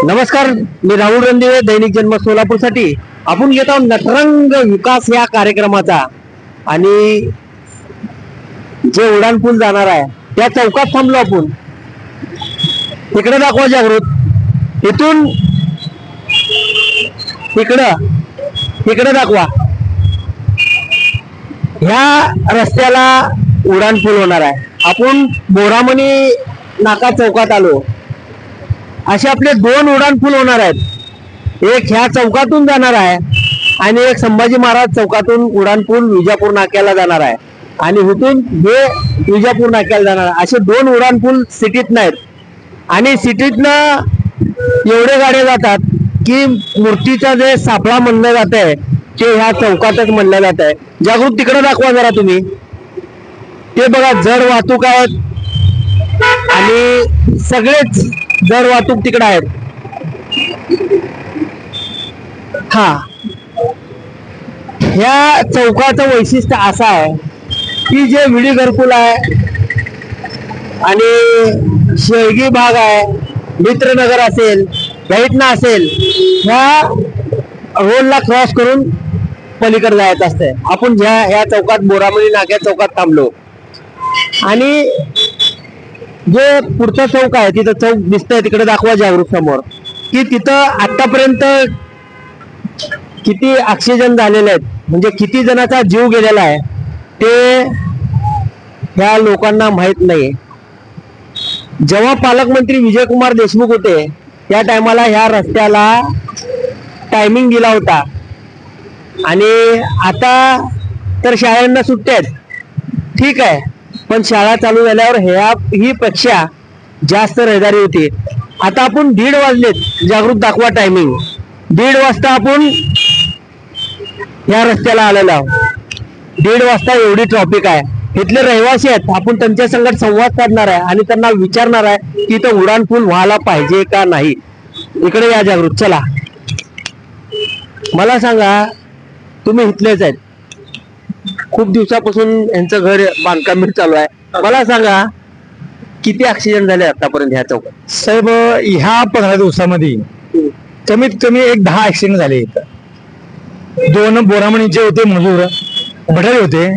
नमस्कार, मी राहुल रणदिवे, दैनिक जन्म सोलापूरसाठी आपण घेत आहोत नटरंग विकास या कार्यक्रमाचा. आणि जे उड्डाणपूल जाणार आहे त्या चौकात थांबलो आपण. इकडे दाखवा जागृत, इथून इकडे दाखवा. ह्या रस्त्याला उड्डाणपूल होणार आहे. आपण बोरामणी नाका चौकात आलो. असे आपले दोन उड्डाणपूल होणार आहेत. एक ह्या चौकातून जाणार आहे आणि एक संभाजी महाराज चौकातून उड्डाणपूल विजापूर नाक्याला जाणार आहे. आणि इथून हे विजापूर नाक्याला जाणार आहे. असे दोन उड्डाणपूल सिटीत नाहीत. आणि सिटीतनं एवढे गाड्या जातात की मूर्तीचा जे सापळा म्हणलं जात आहे ते ह्या चौकातच म्हणलं जात आहे. जागृत तिकडे दाखवा जरा तुम्ही. ते बघा, जड वाहतूक आहेत आणि सगळेच जड वाहतूक तिकडे आहेत. हा, ह्या चौकाचं वैशिष्ट्य असं आहे की जे विडी घरकुल आहे आणि शेळगी भाग आहे, मित्रनगर असेल, दैटना असेल, ह्या रोडला क्रॉस करून पलीकडे जायचं असतंय. आपण ह्या चौकात बोरामणी नाक्या चौकात थांबलो. आणि जे पुढचा चौक आहे तिथं चौक दिसतंय, तिकडे दाखवा जागृत समोर, की तिथं आतापर्यंत किती ऑक्सिजन झालेले आहेत, म्हणजे किती जणांचा जीव गेलेला आहे ते ह्या लोकांना माहित नाही. जेव्हा पालकमंत्री विजयकुमार देशमुख होते त्या टायमाला ह्या रस्त्याला टायमिंग दिला होता. आणि आता तर शाळांना सुट्ट्या आहेत, ठीक आहे, पण शाळा चालू झाल्यावर ही पेक्षा जास्त रहदारी होती. आता आपण 1:30 वाजलेत, जागृत दाखवा टायमिंग. 1:30 वाजता आपण या रस्त्याला आलेलो आहोत. 1:30 वाजता एवढी ट्रॉफिक आहे. इथले रहिवासी आहेत, आपण त्यांच्या संगत संवाद साधणार आहे आणि त्यांना विचारणार आहे की इथं उड्डाणपूल व्हायला पाहिजे का नाही. इकडे या जागृत, चला. मला सांगा, तुम्ही इथलेच आहेत, खूप दिवसापासून यांचं घर बांधकाम चालू आहे. मला सांगा, किती ऍक्सिडेंट झाले आतापर्यंत ह्या चौकात? साहेब, ह्या 15 दिवसामध्ये कमीत कमी एक 10 ऍक्सिडेंट झाले. इथं 2 बोरामणीचे होते मजूर, भटारी होते,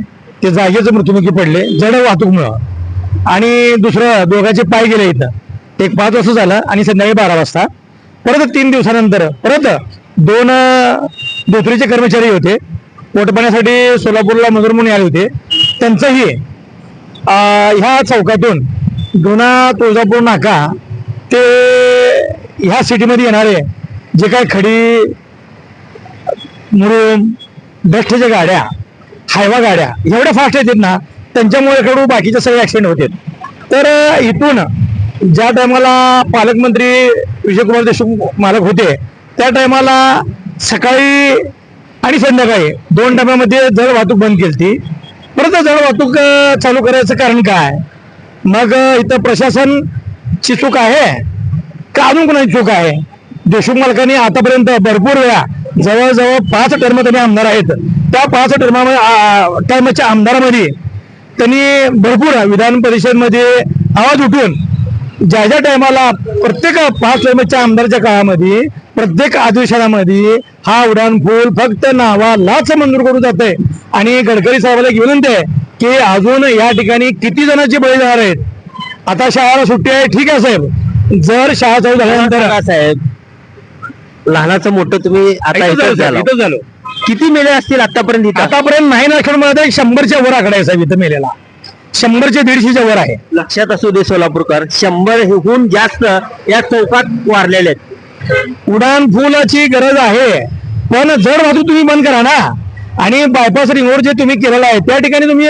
ते जागेच मृत्युमुखी पडले जड वाहतूकमुळं. आणि दुसरं, दोघांचे पाय गेले. इथं एक 5 वाजता झालं आणि संध्याकाळी 12 वाजता. परत 3 दिवसानंतर परत 2 धोत्रीचे कर्मचारी होते, पोटपाण्यासाठी सोलापूरला मजूर म्हणून आले होते. त्यांचंही ह्या चौकातून जुना तुळजापूर नाका ते ह्या सिटीमध्ये येणारे जे काही खडी, मुरुम, डस्टच्या गाड्या, हायवा गाड्या एवढ्या फास्ट येतात ना, त्यांच्यामुळे कडू बाकीचे सगळे ऍक्सिडेंट होते. तर इथून ज्या टायमाला पालकमंत्री विजयकुमार देशमुख मालक होते त्या टायमाला सकाळी आणि संध्याकाळी 2 टायमामध्ये जड वाहतूक बंद केली. परत जड वाहतूक चालू करायचं कारण काय? मग इथं प्रशासनची चूक आहे का अजून कोणाची चूक आहे? देशमुख मालकांनी आतापर्यंत भरपूर वेळा, जवळजवळ 5 टर्म त्यांनी आमदार आहेत, त्या 5 टर्मच्या आमदारामध्ये त्यांनी भरपूर विधान परिषदमध्ये आवाज उठून ज्या ज्या टायमाला प्रत्येक 5 टर्मच्या आमदारच्या काळामध्ये प्रत्येक अधिवेशनामध्ये हा उड्डाणपूल फक्त नावालाच मंजूर करून जाते. आणि गडकरी साहेबांना एक विनंती आहे की अजून या ठिकाणी किती जणांचे बळी जाणार आहेत. आता शाळेला सुट्टी आहे, ठीक आहे साहेब, जर शाळा चालू झाल्यानंतर साहेब, लहानाचं मोठं तुम्ही आता इथं झालं, किती मेले असतील आतापर्यंत? आतापर्यंत नाही ना, 100च्या वर आकडा आहे साहेब इथं मेलेला. 100 ते 150च्या वर आहे. लक्षात असू दे सोलापूरकर, 100हून जास्त या चौकात वारलेले आहेत. उड्डाणपूलाची गरज आहे, पण जड वाहतूक तुम्ही बंद करा ना. आणि बायपास रिंग रोड जे तुम्ही केलेला आहे त्या ठिकाणी तुम्ही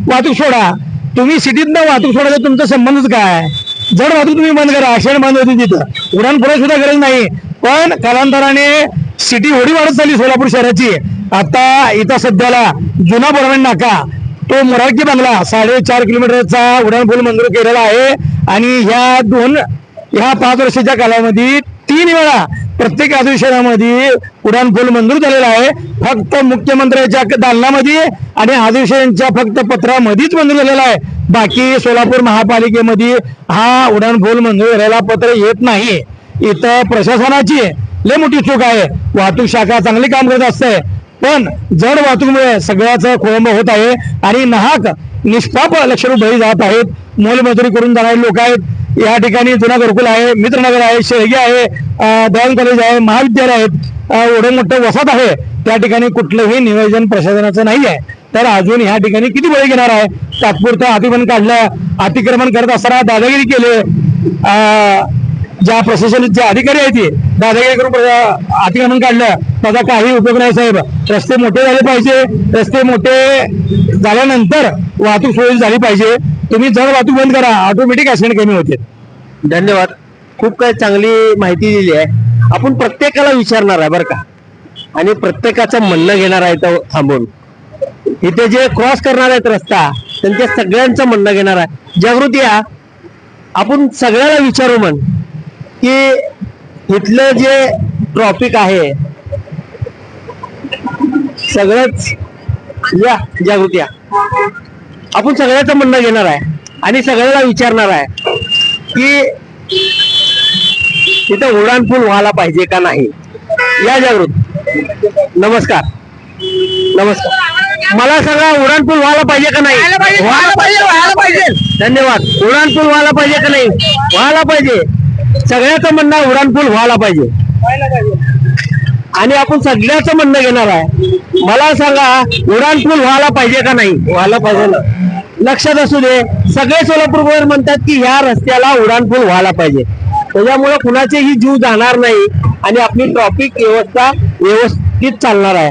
वाहतूक सोडा. तुम्ही सिटीतनं वाहतूक सोडायचा तुमचा संबंधच काय? जड वाहतूक तुम्ही बंद करा. ऍक्सिडेंट बंद होती तिथं, उड्डाणपुलाची सुद्धा गरज नाही. पण कालांतराने सिटी एवढी वाढत चालली सोलापूर शहराची. आता इथं सध्याला जुना बोरामणी नाका तो मोरारकी बंगला 4.5 किलोमीटरचा उड्डाणपूल मंजूर केलेला आहे. आणि ह्या 5 वर्षाच्या कालावधीत 3 वेळा प्रत्येक अधिवेशनामध्ये उड्डाणपूल मंजूर झालेला आहे. फक्त मुख्यमंत्र्यांच्या दालनामध्ये आणि अधिवेशनाच्या फक्त पत्रामध्येच मंजूर झालेला आहे. बाकी सोलापूर महापालिकेमध्ये हा उड्डाणपूल मंजूर झालेला पत्र येत नाही. इथं प्रशासनाची लय मोठी चूक आहे. वाहतूक शाखा चांगली काम करत असते, पण जड वाहतूकमुळे सगळ्याच खोळंब होत आहे आणि नाहक निष्पाप लक्ष बळी जात आहेत. मोलमजुरी करून जाणारे लोक आहेत. या ठिकाणी जुना घरकुल आहे, मित्रनगर आहे, शेळगे आहे, दयाल कॉलेज आहे, महाविद्यालय आहेत, एवढं मोठं वसाहत आहे. त्या ठिकाणी कुठलंही नियोजन प्रशासनाचं नाही आहे. तर अजून ह्या ठिकाणी किती बळी घेणार आहे? तात्पुरतं अतिक्रमण काढलं, अतिक्रमण करत असताना दादागिरी केले. ज्या प्रशासनाचे अधिकारी आहेत ते दादागिरी करून अतिक्रमण काढलं, त्याचा काही उपयोग नाही साहेब. रस्ते मोठे झाले पाहिजे. रस्ते मोठे झाल्यानंतर वाहतूक सोयी झाली पाहिजे. तुम्ही जर वाहतूक बंद करा, ऑटोमॅटिक ऍक्सिडेंट कमी होते. धन्यवाद. खूप काही चांगली माहिती दिली आहे. आपण प्रत्येकाला विचारणार आहे बरं का, आणि प्रत्येकाचं म्हणणं घेणार आहे तर थांबून. इथे जे क्रॉस करणार आहेत रस्ता, त्यांच्या सगळ्यांचं म्हणणं घेणार आहे. जागृती या, आपण सगळ्याला विचारू म्हण की इथलं जे ट्रॉफिक आहे सगळंच, या जागृती या, आपण सगळ्याचं म्हणणं घेणार आहे आणि सगळ्याला विचारणार आहे की इथं उड्डाणपूल व्हायला पाहिजे का नाही. या जागृत, नमस्कार. नमस्कार. मला सांगा, उड्डाणपूल व्हायला पाहिजे का नाही? व्हायला पाहिजे. धन्यवाद. उड्डाणपूल व्हायला पाहिजे का नाही? व्हायला पाहिजे. सगळ्याचं म्हणणं आहे उड्डाणपूल व्हायला पाहिजे आणि आपण सगळ्याचं म्हणणं घेणार आहे. मला सांगा, उड्डाणपूल व्हायला पाहिजे का नाही? व्हायला पाहिजे ना. लक्षात असू दे, सगळे सोलापूरकर म्हणतात की ह्या रस्त्याला उड्डाणपूल व्हायला पाहिजे. त्याच्यामुळे कुणाचेही जीव जाणार नाही आणि आपली ट्रॉफिक व्यवस्था व्यवस्थित चालणार आहे.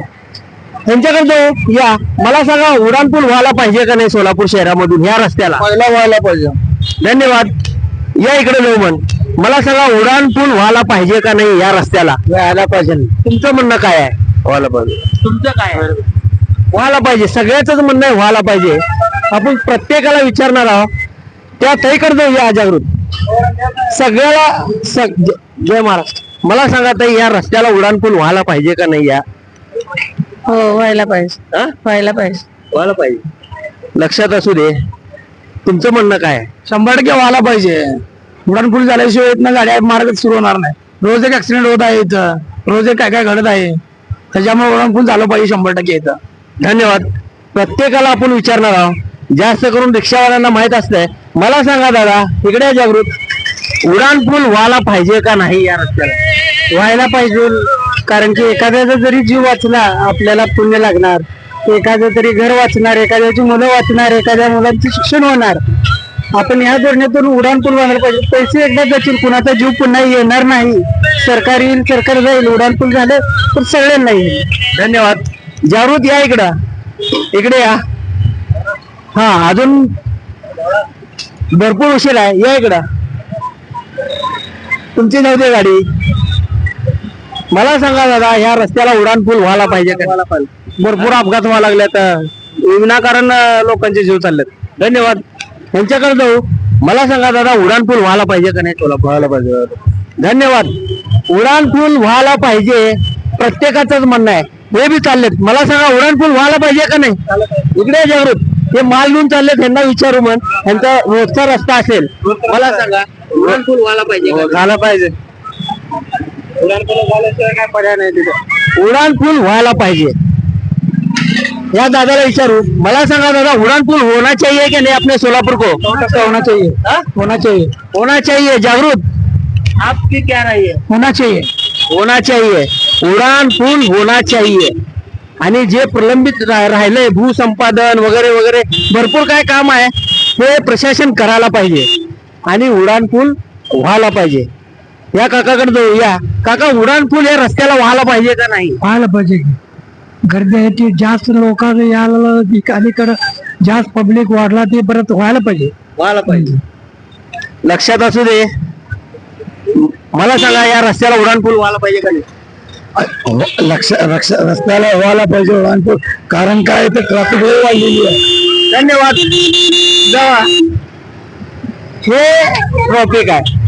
त्यांच्याकडे या, मला सांगा, उड्डाणपूल व्हायला पाहिजे का नाही सोलापूर शहरामधून ह्या रस्त्याला? व्हायला पाहिजे. धन्यवाद. या इकडे लोमन, मला सांगा, उड्डाणपूल व्हायला पाहिजे का नाही या रस्त्याला? व्हायला पाहिजे. तुमचं म्हणणं काय आहे? व्हायला पाहिजे. तुमचं काय आहे? व्हायला पाहिजे. सगळ्याच म्हणणं आहे व्हायला पाहिजे. आपण प्रत्येकाला विचारणार आहोत. त्या तईकडे जाऊ या जागृत. सगळ्याला जय महाराष्ट्र. मला सांगा ताई, या रस्त्याला उड्डाणपूल व्हायला पाहिजे का नाही? या हो, व्हायला पाहिजे. व्हायला पाहिजे. व्हायला पाहिजे. लक्षात असू दे, तुमचं म्हणणं काय आहे? 100% व्हायला पाहिजे. उड्डाणपूल झाल्याशिवाय इथनं गाड्या मार्ग सुरू होणार नाही. रोज एक ऍक्सिडेंट होत आहे इथं, रोज एक काय काय घडत आहे. त्याच्यामुळे उड्डाणपूल झालं पाहिजे 100% इथं. धन्यवाद. प्रत्येकाला आपण विचारणार आहोत. जास्त करून रिक्षावाल्यांना माहित असतंय. मला सांगा दादा, इकडे या जागृत, उड्डाणपूल व्हायला पाहिजे का नाही या रस्त्याला? व्हायला पाहिजे, कारण की एखाद्याचा जरी जीव वाचला आपल्याला पुण्य लागणार. एखादं तरी घर वाचणार, एखाद्याची मुलं वाचणार, एखाद्या मुलांचे शिक्षण होणार. आपण ह्या धोरणातून उड्डाणपूल व्हायला पाहिजे. पैसे एकदा जातील, कुणाचा जीव पुन्हा येणार नाही. सरकार येईल, सरकार जाईल. उड्डाणपूल झालं तर सगळ्यांना येईल. धन्यवाद. जागृत या इकडं, इकडे या. हा, अजून भरपूर उशीर आहे. या इकडं, तुमची नव्हती गाडी. मला सांगा दादा, ह्या रस्त्याला उड्डाणपूल व्हायला पाहिजे का? भरपूर अपघात व्हायला लागल्यात, विनाकारण लोकांचे जीव चाललेत. धन्यवाद. यांच्याकडे जाऊ. मला सांगा दादा, उड्डाणपूल व्हायला पाहिजे का नाही? सोलापूर व्हायला पाहिजे. धन्यवाद. उड्डाणपूल व्हायला पाहिजे, प्रत्येकाचंच म्हणणं आहे. हे बी चाललेत. मला सांगा, उड्डाणपूल व्हायला पाहिजे का नाही? इकडे जागृत, हे माल घेऊन चाललेत, त्यांना विचारू म्हण. त्यांचा रोजचा रस्ता असेल. मला सांगा, उड्डाणपूल व्हायला पाहिजे का? झालं पाहिजे. उड्डाणपूल झाल्याशिवाय काय पर्याय नाही तिथे. उड्डाणपूल व्हायला पाहिजे. या दादाला विचारू. मला सांगा दादा, उड्डाणपूल होना चाहिए कि नहीं अपने सोलापुर को? होना चाहिए. होना चाहिए. होना चाहिए. जागृत, आपकी क्या राय है? होना चाहिए. होना चाहिए. उड्डाणपूल होना चाहिए. आणि जे प्रलंबित राहिलंय, भूसंपादन वगैरे वगैरे भरपूर काय काम आहे, हे प्रशासन करायला पाहिजे आणि उड्डाणपूल व्हायला पाहिजे. या काकाकडे जाऊ. या काका, उड्डाणपूल या रस्त्याला व्हायला पाहिजे का नाही? व्हायला पाहिजे. गर्दी आहे ती जास्त, लोक यायला अलीकडं जास्त पब्लिक वाढला, ते परत व्हायला पाहिजे. व्हायला पाहिजे. लक्षात असू दे. मला सांगा, या रस्त्याला उड्डाणपूल व्हायला पाहिजे का नाही? रस्त्याला व्हायला पाहिजे उड्डाणपूल. कारण काय, तर ट्रॅफिक वाढलेली आहे. धन्यवाद. जावा. हे ट्रॉफिक आहे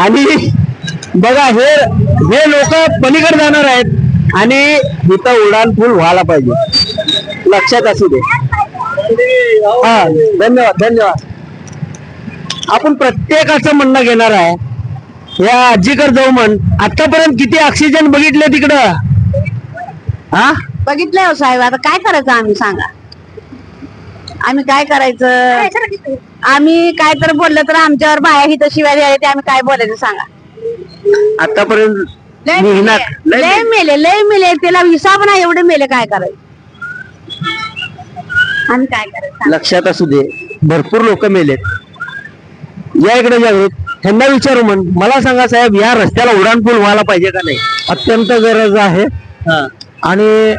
आणि बघा, हे लोक पलीकडे जाणार आहेत आणि इथं उड्डाणपूल व्हायला पाहिजे. लक्षात असू दे. हा, धन्यवाद. धन्यवाद. आपण प्रत्येकाचं म्हणणं घेणार आहे. या आजीकडे जाऊ म्हण. आतापर्यंत किती ऑक्सिजन बघितले तिकडं? हा, बघितलंय हो साहेब, आता काय करायचं आम्ही सांगा. आम्ही काय करायचं? आम्ही काय तर बोललं तर आमच्यावर बाया हित शिवाय द्यायला, ते आम्ही काय बोलायचं सांगा. आतापर्यंत लय मेहनत, मेले, लय मेले त्याला हिसाब नाही, एवढे मेले. काय करायचं आम्ही, काय करायचं? लक्षात असू दे, भरपूर लोक मेलेत. या इकडे जागृत, त्यांना विचारू म्हण. मला सांगा साहेब, या रस्त्याला उड्डाणपूल व्हायला पाहिजे का नाही? अत्यंत गरज आहे. आणि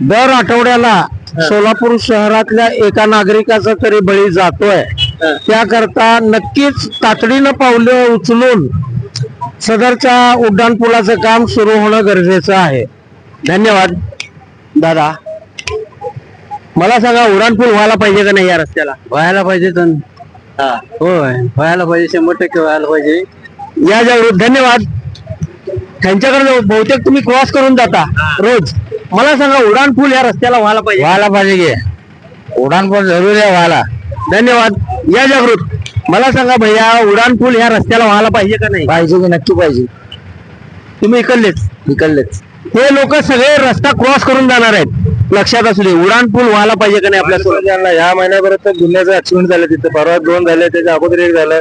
दर आठवड्याला सोलापूर शहरातल्या एका नागरिकाचा तरी बळी जातोय. त्याकरता नक्कीच तातडीनं पावलं उचलून सदरच्या उड्डाणपुलाचं काम सुरू होणं गरजेचं आहे. धन्यवाद दादा. मला सांगा, उड्डाणपूल व्हायला पाहिजे का नाही या रस्त्याला? व्हायला पाहिजे तर होय, व्हायला पाहिजे, 100% व्हायला पाहिजे. या जागृत, धन्यवाद. त्यांच्याकडे बहुतेक तुम्ही क्रॉस करून जाता रोज. मला सांगा, उड्डाणपूल या रस्त्याला व्हायला पाहिजे? व्हायला पाहिजे की उड्डाणपूल जरुरी आहे व्हायला. धन्यवाद. या जागृत, मला सांगा भैया, उड्डाणपूल ह्या रस्त्याला व्हायला पाहिजे का नाही? पाहिजे की नक्की पाहिजे. तुम्ही इकडलेच हे लोक सगळे रस्ता क्रॉस करून जाणार आहेत. लक्षात असू दे, उड्डाणपूल व्हायला पाहिजे का नाही आपल्या सोबत? ह्या महिन्यापर्यंत गुन्ह्याचं ऍक्सिडेंट झालं तिथे, परवा 2 झाले, त्याच्या अगोदर 1 झालं.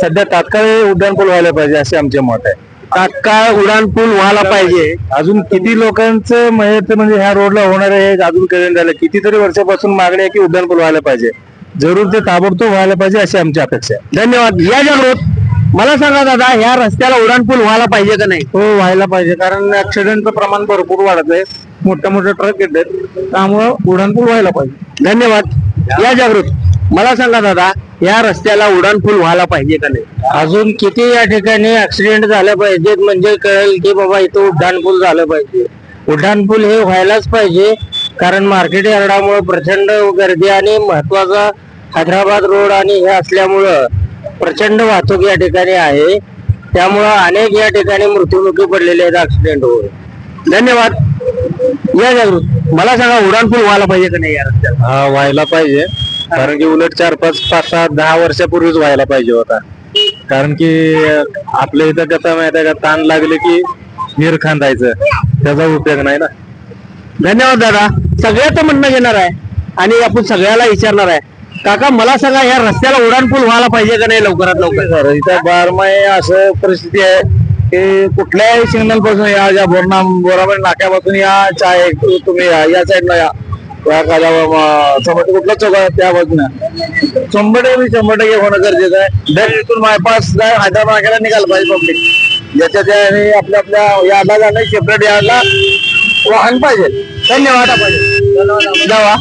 सध्या तात्काळ उड्डाणपूल व्हायला पाहिजे असे आमचे मत आहे. तात्काळ उड्डाणपूल व्हायला पाहिजे. अजून किती लोकांचं म्हणजे ह्या रोडला होणार आहे अजून कळून झालं. कितीतरी वर्षापासून मागणी आहे की उड्डाणपूल व्हायला पाहिजे. जरूर ते ताबडतोब व्हायला पाहिजे अशी आमची अपेक्षा आहे. धन्यवाद. या जागृत, मला सांगा दादा, ह्या रस्त्याला उड्डाणपूल व्हायला पाहिजे का नाही? हो, व्हायला पाहिजे, कारण ऍक्सिडेंटचं प्रमाण भरपूर वाढत आहे. मोठे ट्रक येतात, त्यामुळं उड्डाणपूल व्हायला पाहिजे. धन्यवाद. या जागृत, मला सांगा दादा, या रस्त्याला उड्डाणपूल व्हायला पाहिजे का नाही? अजून किती या ठिकाणी ऍक्सिडेंट झाले पाहिजेत म्हणजे कळेल की बाबा इथं उड्डाणपूल झालं पाहिजे. उड्डाणपूल हे व्हायलाच पाहिजे, कारण मार्केट यार्डामुळे प्रचंड गर्दी आणि महत्वाचा हैदराबाद रोड आणि हे असल्यामुळं प्रचंड वाहतूक या ठिकाणी आहे. त्यामुळं अनेक या ठिकाणी मृत्युमुखी पडलेले आहेत ऍक्सिडेंट होऊन. धन्यवाद. या जागृत, मला सांगा, उड्डाणपूल व्हायला पाहिजे का नाही या रस्त्याला? हा, व्हायला पाहिजे, कारण की उलट 4, 5, 6, 10 वर्षापूर्वीच व्हायला पाहिजे होता. कारण की आपल्या इथं कसं माहिती आहे का, ताण लागले की नीर खांदायचं, त्याचा उपयोग नाही ना. धन्यवाद दादा. सगळ्याचं म्हणणं घेणार आहे आणि आपण सगळ्याला विचारणार आहे. काका, मला सांगा, या रस्त्याला उड्डाणपूल व्हायला पाहिजे का नाही लवकरात लवकर? इथं बारमाही असं परिस्थिती आहे की कुठल्याही सिग्नल पासून या, ज्या बोराबाई नाक्यापासून या, चाय तुम्ही या साईडला या, कुठला चौक आहे त्या बाजूने 100% होणं गरजेचं आहे. दर इथून बायपास हैदराबाद नाक्याला निघाल पाहिजे पब्लिक. ज्याच्या त्या आपल्या यार्डला जाणं, सेपरेट यार्डला वाहन पाहिजे. धन्यवाद. जावा.